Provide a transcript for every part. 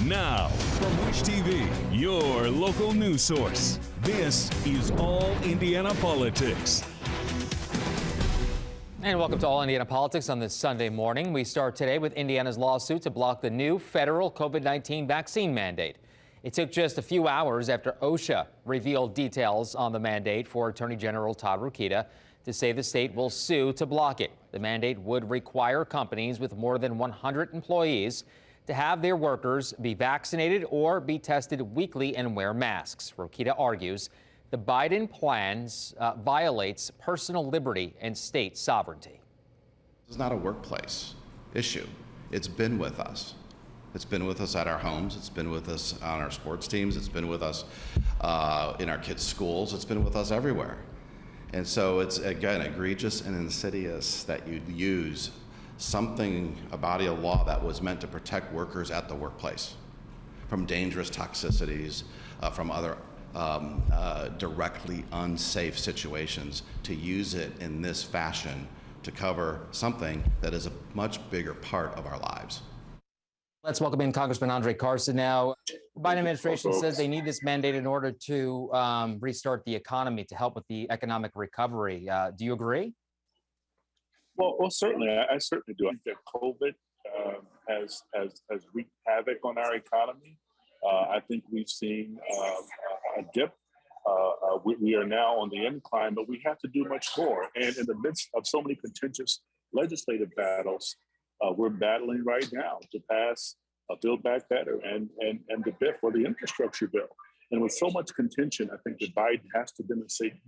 Now, from Wish TV, your local news source, this is All Indiana Politics. And welcome to All Indiana Politics on this Sunday morning. We start today with Indiana's lawsuit to block the new federal COVID-19 vaccine mandate. It took just a few hours after OSHA revealed details on the mandate for Attorney General Todd Rokita to say the state will sue to block it. The mandate would require companies with more than 100 employees to have their workers be vaccinated or be tested weekly and wear masks. Rokita argues the Biden plans violates personal liberty and state sovereignty. This is not a workplace issue. It's been with us. It's been with us at our homes. It's been with us on our sports teams. It's been with us in our kids' schools. It's been with us everywhere. And so it's, again, egregious and insidious that you'd use something, a body of law that was meant to protect workers at the workplace from dangerous toxicities, from other directly unsafe situations, to use it in this fashion to cover something that is a much bigger part of our lives. Let's welcome in Congressman Carson now. The Biden administration says they need this mandate in order to restart the economy, to help with the economic recovery. Do you agree? Well, certainly. I certainly do. I think that COVID has wreaked havoc on our economy. I think we've seen a dip. We are now on the incline, but we have to do much more. And in the midst of so many contentious legislative battles, we're battling right now to pass a Build Back Better and the bill for the infrastructure bill. And with so much contention, I think that Biden has to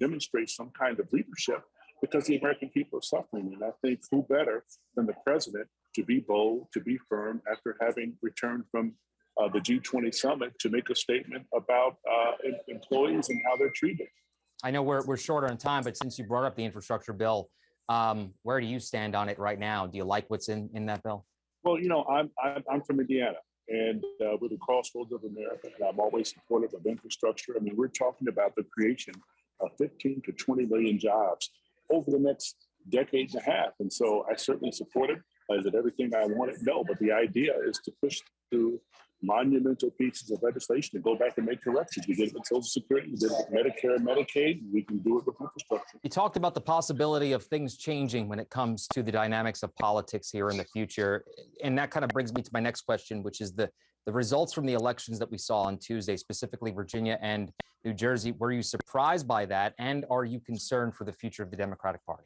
demonstrate some kind of leadership, because the American people are suffering. And I think who better than the president to be bold, to be firm after having returned from the G20 summit, to make a statement about employees and how they're treated. I know we're short on time, but since you brought up the infrastructure bill, where do you stand on it right now? Do you like what's in that bill? Well, you know, I'm from Indiana, and we're the crossroads of America, and I'm always supportive of infrastructure. I mean, we're talking about the creation of 15 to 20 million jobs over the next decade and a half. And so I certainly support it. Is it everything I wanted? No, but the idea is to push through monumental pieces of legislation and go back and make corrections. We did it with Social Security, we did it with Medicare and Medicaid, and we can do it with infrastructure. You talked about the possibility of things changing when it comes to the dynamics of politics here in the future. And that kind of brings me to my next question, which is the results from the elections that we saw on Tuesday, specifically Virginia and New Jersey. Were you surprised by that? And are you concerned for the future of the Democratic Party?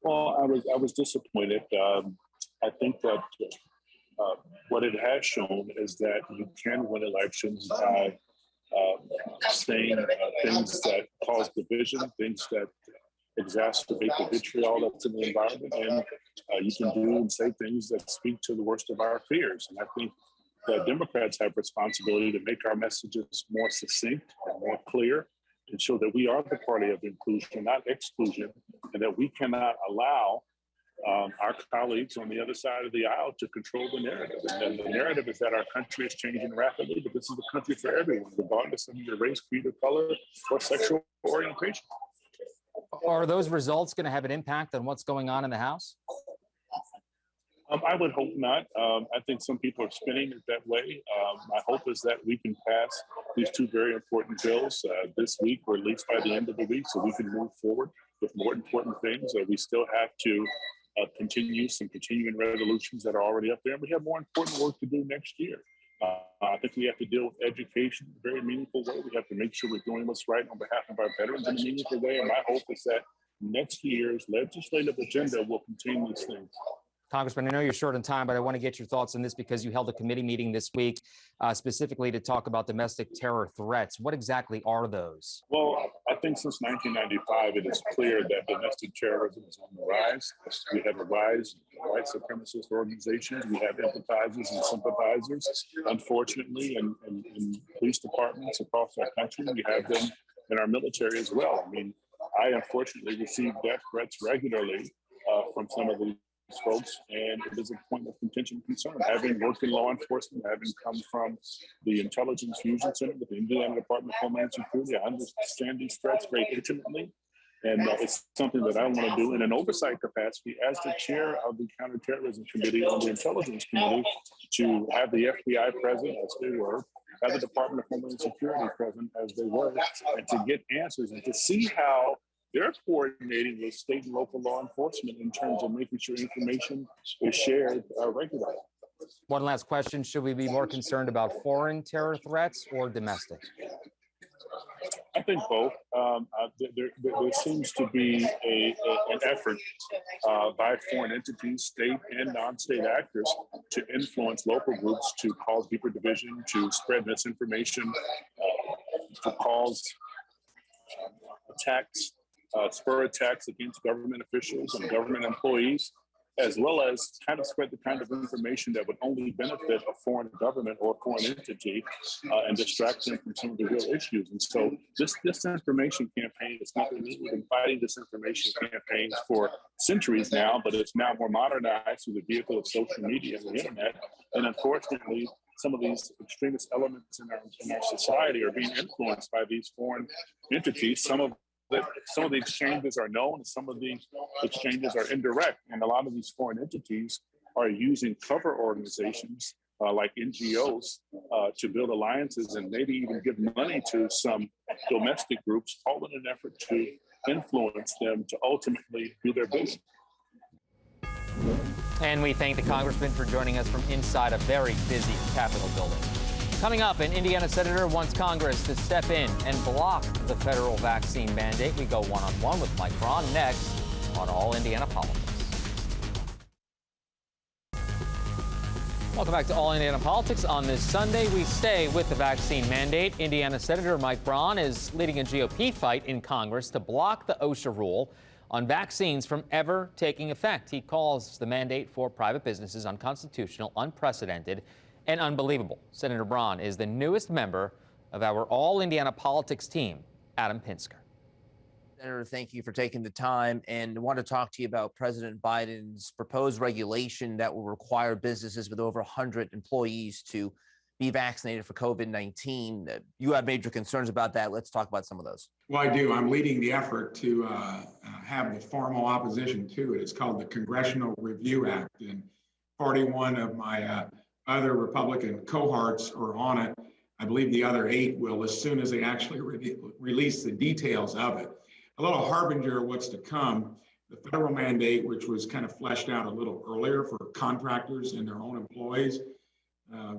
Well, I was disappointed. I think that what it has shown is that you can win elections by saying things that cause division, things that exacerbate the vitriol that's in the environment, and you can do and say things that speak to the worst of our fears. And I think that Democrats have responsibility to make our messages more succinct and more clear, and show that we are the party of inclusion, not exclusion, and that we cannot allow our colleagues on the other side of the aisle to control the narrative. And the narrative is that our country is changing rapidly, but this is a country for everyone, regardless of your race, creed, or color, or sexual orientation. Are those results going to have an impact on what's going on in the House? I would hope not. I think some people are spinning it that way. My hope is that we can pass these two very important bills this week, or at least by the end of the week, so we can move forward with more important things. We still have to continue some continuing resolutions that are already up there, and we have more important work to do next year. I think we have to deal with education in a very meaningful way. We have to make sure we're doing what's right on behalf of our veterans in a meaningful way, and my hope is that next year's legislative agenda will contain these things. Congressman, I know you're short on time, but I want to get your thoughts on this because you held a committee meeting this week specifically to talk about domestic terror threats. What exactly are those? Well, I think since 1995, it is clear that domestic terrorism is on the rise. We have a rise in white supremacist organizations. We have empathizers and sympathizers, unfortunately, in police departments across our country. We have them in our military as well. I mean, I unfortunately receive death threats regularly from some of these folks, and it is a point of contention and concern. Having worked in law enforcement, having come from the Intelligence Fusion Center with the Indiana Department of Homeland Security, I understand these threats very intimately. And it's something that I want to do in an oversight capacity as the chair of the Counterterrorism Committee on the Intelligence Committee, to have the FBI present as they were, have the Department of Homeland Security present as they were, and to get answers and to see how they're coordinating with state and local law enforcement in terms of making sure information is shared regularly. One last question. Should we be more concerned about foreign terror threats or domestic? I think both. There seems to be an effort by foreign entities, state and non-state actors, to influence local groups, to cause deeper division, to spread misinformation, to cause attacks, spur attacks against government officials and government employees, as well as kind of spread the kind of information that would only benefit a foreign government or foreign entity and distract them from some of the real issues. And so this disinformation campaign is not new. We've been fighting disinformation campaigns for centuries now, but it's now more modernized through the vehicle of social media and the internet. And unfortunately, some of these extremist elements in our society are being influenced by these foreign entities. Some of the exchanges are known, and some of the exchanges are indirect. And a lot of these foreign entities are using cover organizations like NGOs to build alliances and maybe even give money to some domestic groups, all in an effort to influence them to ultimately do their bidding. And we thank the Congressman for joining us from inside a very busy Capitol building. Coming up, an Indiana senator wants Congress to step in and block the federal vaccine mandate. We go one-on-one with Mike Braun next on All Indiana Politics. Welcome back to All Indiana Politics. On this Sunday, we stay with the vaccine mandate. Indiana Senator Mike Braun is leading a GOP fight in Congress to block the OSHA rule on vaccines from ever taking effect. He calls the mandate for private businesses unconstitutional, unprecedented, and unbelievable. Senator Braun is the newest member of our All Indiana Politics team, Adam Pinsker. Senator, thank you for taking the time, and I want to talk to you about President Biden's proposed regulation that will require businesses with over 100 employees to be vaccinated for COVID-19. You have major concerns about that. Let's talk about some of those. Well, I do. I'm leading the effort to have the formal opposition to it. It's called the Congressional Review Act, and 41 of my other Republican cohorts are on it. I believe the other 8 will as soon as they actually release the details of it. A little harbinger of what's to come, the federal mandate, which was kind of fleshed out a little earlier for contractors and their own employees,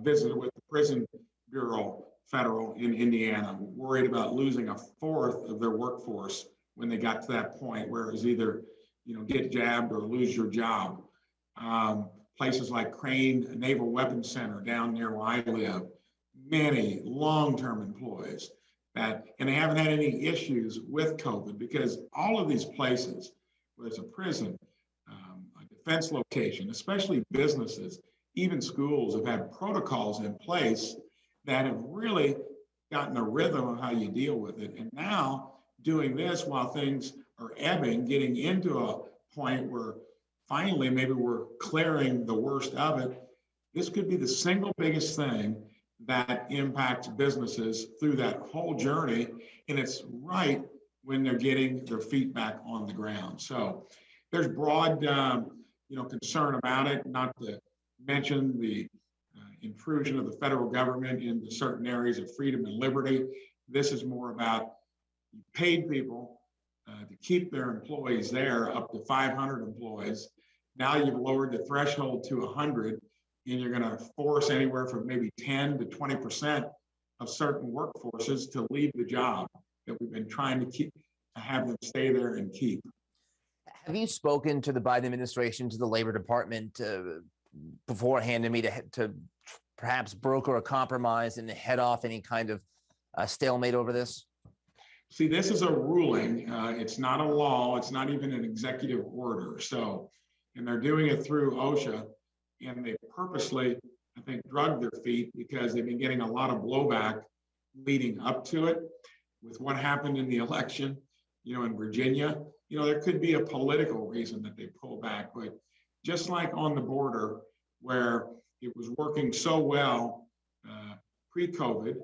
visited with the Prison Bureau Federal in Indiana, worried about losing a fourth of their workforce when they got to that point where it was either, get jabbed or lose your job. Places like Crane Naval Weapons Center down near where I live, many long-term employees and they haven't had any issues with COVID because all of these places, whether it's a prison, a defense location, especially businesses, even schools, have had protocols in place that have really gotten a rhythm of how you deal with it. And now doing this while things are ebbing, getting into a point where finally maybe we're clearing the worst of it, this could be the single biggest thing that impacts businesses through that whole journey. And it's right when they're getting their feet back on the ground. So there's broad, concern about it, not to mention the intrusion of the federal government into certain areas of freedom and liberty. This is more about paid people to keep their employees there, up to 500 employees. Now you've lowered the threshold to 100, and you're going to force anywhere from maybe 10 to 20% of certain workforces to leave the job that we've been trying to have them stay there and keep. Have you spoken to the Biden administration, to the Labor Department beforehand, to perhaps broker a compromise and head off any kind of stalemate over this? See, this is a ruling. It's not a law. It's not even an executive order. And they're doing it through OSHA, and they purposely, I think, drugged their feet because they've been getting a lot of blowback leading up to it with what happened in the election, in Virginia. There could be a political reason that they pull back, but just like on the border where it was working so well pre-COVID,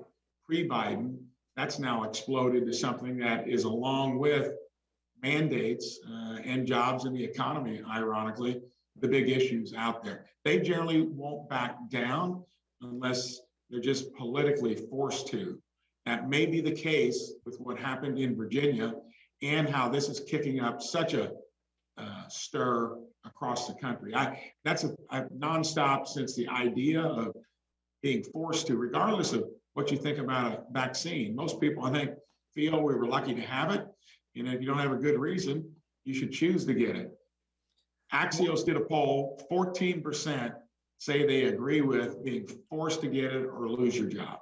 pre-Biden, that's now exploded to something that is along with mandates and jobs in the economy, ironically, the big issues out there. They generally won't back down unless they're just politically forced to. That may be the case with what happened in Virginia and how this is kicking up such a stir across the country. I've nonstop since the idea of being forced to, regardless of what you think about a vaccine. Most people, I think, feel we were lucky to have it. And if you don't have a good reason, you should choose to get it. Axios did a poll, 14% say they agree with being forced to get it or lose your job.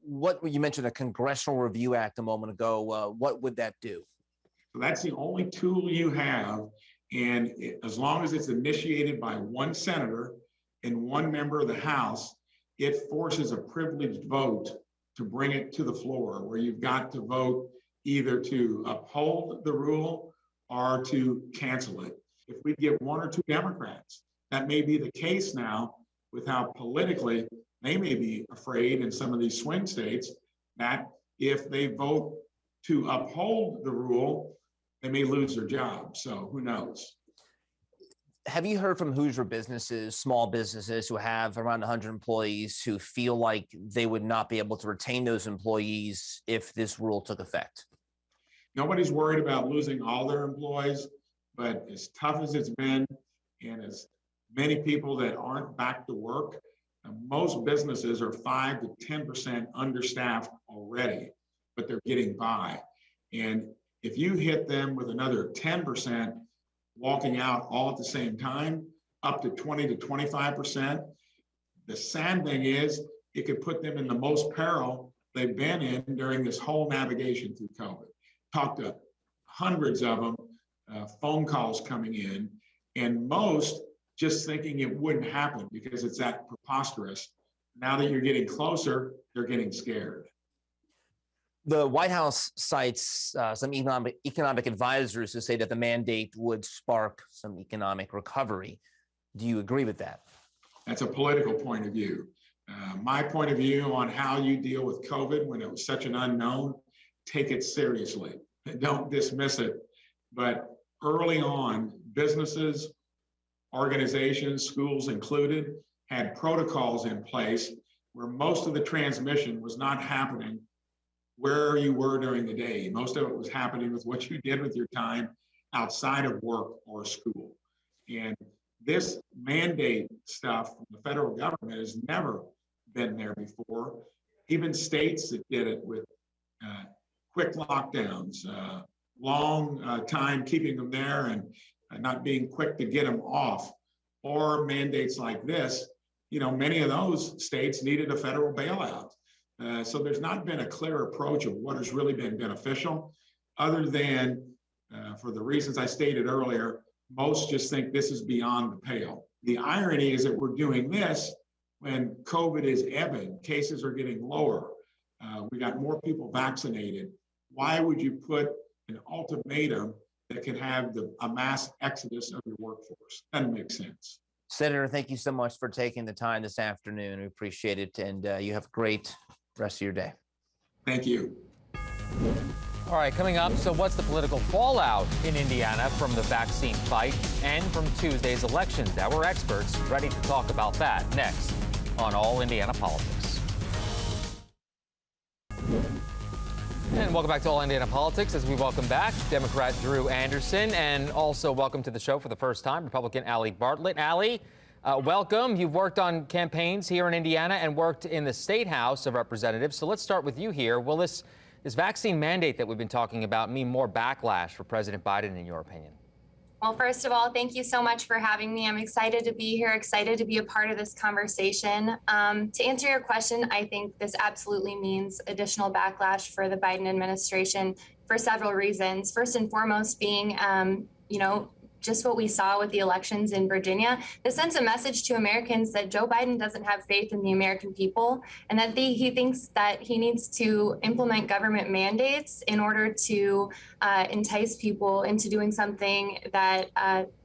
What you mentioned a Congressional Review Act a moment ago. What would that do? So that's the only tool you have. And as long as it's initiated by one senator and one member of the House, it forces a privileged vote to bring it to the floor, where you've got to vote either to uphold the rule or to cancel it. If we get one or two Democrats, that may be the case now with how politically they may be afraid in some of these swing states that if they vote to uphold the rule, they may lose their job. So who knows? Have you heard from Hoosier businesses, small businesses who have around 100 employees who feel like they would not be able to retain those employees if this rule took effect? Nobody's worried about losing all their employees, but as tough as it's been and as many people that aren't back to work, most businesses are 5 to 10% understaffed already, but they're getting by. And if you hit them with another 10% walking out all at the same time, up to 20 to 25%, the sad thing is it could put them in the most peril they've been in during this whole navigation through COVID. Talked to hundreds of them, phone calls coming in, and most just thinking it wouldn't happen because it's that preposterous. Now that you're getting closer, they're getting scared. The White House cites some economic advisors who say that the mandate would spark some economic recovery. Do you agree with that? That's a political point of view. My point of view on how you deal with COVID when it was such an unknown, take it seriously. Don't dismiss it. But early on, businesses, organizations, schools included, had protocols in place where most of the transmission was not happening where you were during the day. Most of it was happening with what you did with your time outside of work or school. And this mandate stuff from the federal government has never been there before. Even states that did it with quick lockdowns, long time keeping them there and not being quick to get them off, or mandates like this, many of those states needed a federal bailout. So there's not been a clear approach of what has really been beneficial, other than for the reasons I stated earlier, most just think this is beyond the pale. The irony is that we're doing this when COVID is ebbing, cases are getting lower. We got more people vaccinated. Why would you put an ultimatum that could have a mass exodus of your workforce? Doesn't make sense. Senator, thank you so much for taking the time this afternoon. We appreciate it. And you have a great rest of your day. Thank you. All right, coming up, so what's the political fallout in Indiana from the vaccine fight and from Tuesday's elections? Our experts ready to talk about that next on All Indiana Politics. And welcome back to All Indiana Politics as we welcome back Democrat Drew Anderson, and also welcome to the show for the first time, Republican Allie Bartlett. Allie, welcome. You've worked on campaigns here in Indiana and worked in the State House of Representatives. So let's start with you here. Will this vaccine mandate that we've been talking about mean more backlash for President Biden, in your opinion? Well, first of all, thank you so much for having me. I'm excited to be here, excited to be a part of this conversation. To answer your question, I think this absolutely means additional backlash for the Biden administration for several reasons. First and foremost being, just what we saw with the elections in Virginia. This sends a message to Americans that Joe Biden doesn't have faith in the American people, and that he thinks that he needs to implement government mandates in order to entice people into doing something that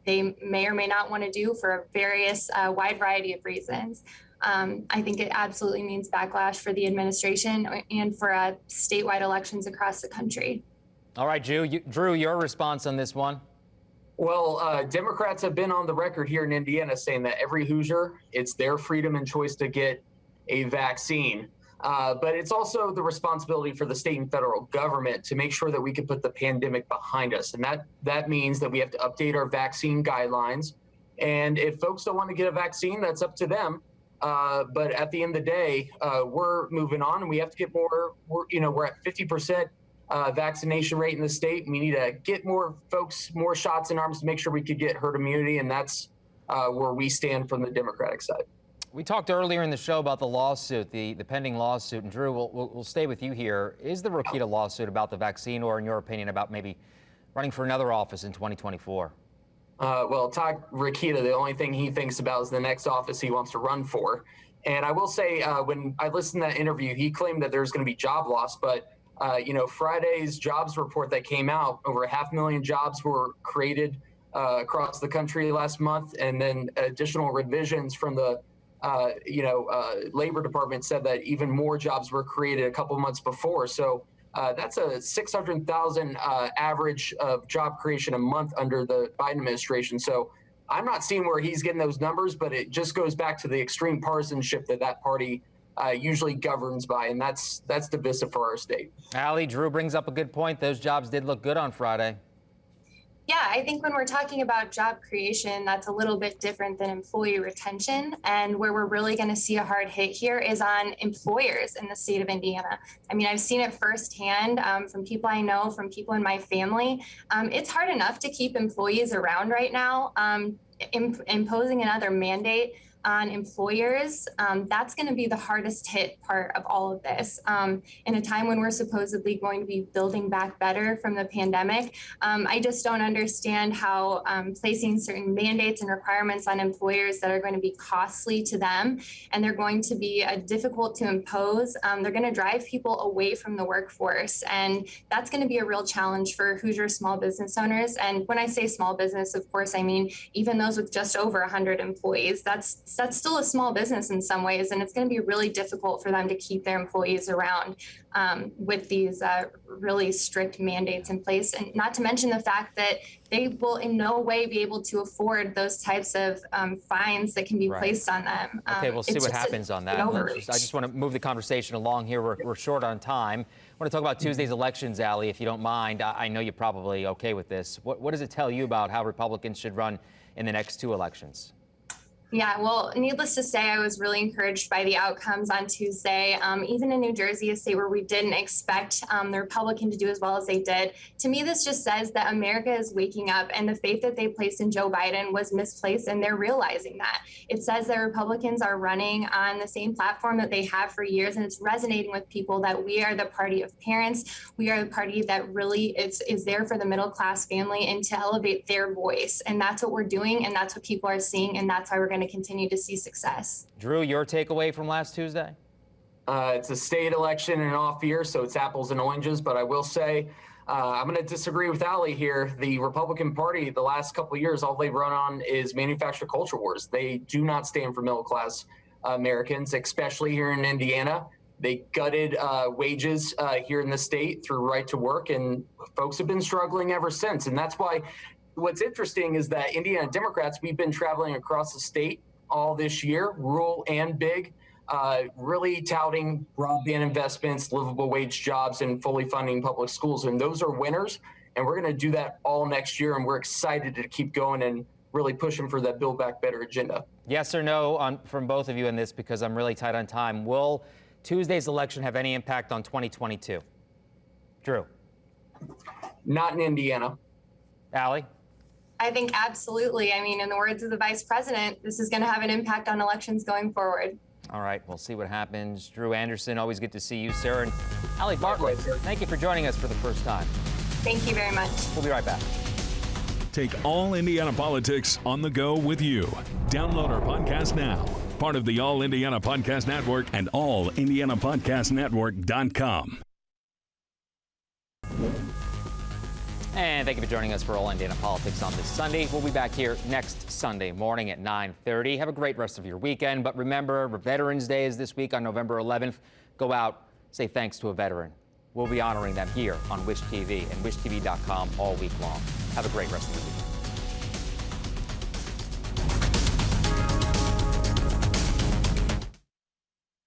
they may or may not want to do for a various wide variety of reasons. I think it absolutely means backlash for the administration and for statewide elections across the country. All right, Drew, your response on this one? Well, Democrats have been on the record here in Indiana saying that every Hoosier, it's their freedom and choice to get a vaccine. But it's also the responsibility for the state and federal government to make sure that we can put the pandemic behind us. And that means that we have to update our vaccine guidelines. And if folks don't want to get a vaccine, that's up to them. But at the end of the day, we're moving on, and we have to get more. We're at 50% vaccination rate in the state. We need to get more folks, more shots in arms to make sure we could get herd immunity. And that's where we stand from the Democratic side. We talked earlier in the show about the lawsuit, the pending lawsuit. And Drew, we'll stay with you here. Is the Rokita lawsuit about the vaccine, or in your opinion, about maybe running for another office in 2024? Well, Todd Rokita, the only thing he thinks about is the next office he wants to run for. And I will say, when I listened to that interview, he claimed that there's going to be job loss. But, Friday's jobs report that came out, over 500,000 jobs were created across the country last month. And then additional revisions from the Labor Department said that even more jobs were created a couple months before. So that's a 600,000 average of job creation a month under the Biden administration. So I'm not seeing where he's getting those numbers, but it just goes back to the extreme partisanship that party usually governs by, and that's divisive for our state. Allie, Drew brings up a good point. Those jobs did look good on Friday. Yeah, I think when we're talking about job creation, that's a little bit different than employee retention. And where we're really going to see a hard hit here is on employers in the state of Indiana. I mean, I've seen it firsthand from people I know, from people in my family. It's hard enough to keep employees around right now. Imposing another mandate on employers, that's going to be the hardest hit part of all of this. In a time when we're supposedly going to be building back better from the pandemic, I just don't understand how placing certain mandates and requirements on employers that are going to be costly to them and they're going to be difficult to impose, they're going to drive people away from the workforce. And that's going to be a real challenge for Hoosier small business owners. And when I say small business, of course, I mean even those with just over 100 employees. That's still a small business in some ways, and it's going to be really difficult for them to keep their employees around with these really strict mandates in place. And not to mention the fact that they will in no way be able to afford those types of fines that can be placed on them. Okay, we'll see what happens on that. I just want to move the conversation along here. We're short on time. I want to talk about Tuesday's elections, Allie, if you don't mind. I know you're probably okay with this. What does it tell you about how Republicans should run in the next two elections? Yeah, well, needless to say, I was really encouraged by the outcomes on Tuesday. Even in New Jersey, a state where we didn't expect the Republican to do as well as they did. To me, this just says that America is waking up, and the faith that they placed in Joe Biden was misplaced, and they're realizing that. It says that Republicans are running on the same platform that they have for years, and it's resonating with people that we are the party of parents. We are the party that really is there for the middle class family and to elevate their voice. And that's what we're doing, and that's what people are seeing, and that's why we're going to continue to see success. Drew, your takeaway from last Tuesday? It's a state election and an off year, so it's apples and oranges. But I will say, I'm going to disagree with Allie here. The Republican Party, the last couple of years, all they've run on is manufactured culture wars. They do not stand for middle class Americans, especially here in Indiana. They gutted wages here in the state through right to work, and folks have been struggling ever since. And that's why what's interesting is that Indiana Democrats, we've been traveling across the state all this year, rural and big, really touting broadband investments, livable wage jobs, and fully funding public schools. And those are winners. And we're going to do that all next year. And we're excited to keep going and really pushing for that Build Back Better agenda. Yes or no from both of you in this, because I'm really tight on time. Will Tuesday's election have any impact on 2022? Drew? Not in Indiana. Allie? I think absolutely. I mean, in the words of the vice president, this is going to have an impact on elections going forward. All right, we'll see what happens. Drew Anderson, always good to see you, Sarah. And Allie Bartlett, thank you for joining us for the first time. Thank you very much. We'll be right back. Take all Indiana politics on the go with you. Download our podcast now. Part of the All Indiana Podcast Network and allindianapodcastnetwork.com. And thank you for joining us for All Indiana Politics on this Sunday. We'll be back here next Sunday morning at 9:30. Have a great rest of your weekend. But remember, Veterans Day is this week on November 11th. Go out, say thanks to a veteran. We'll be honoring them here on Wish TV and WishTV.com all week long. Have a great rest of the week.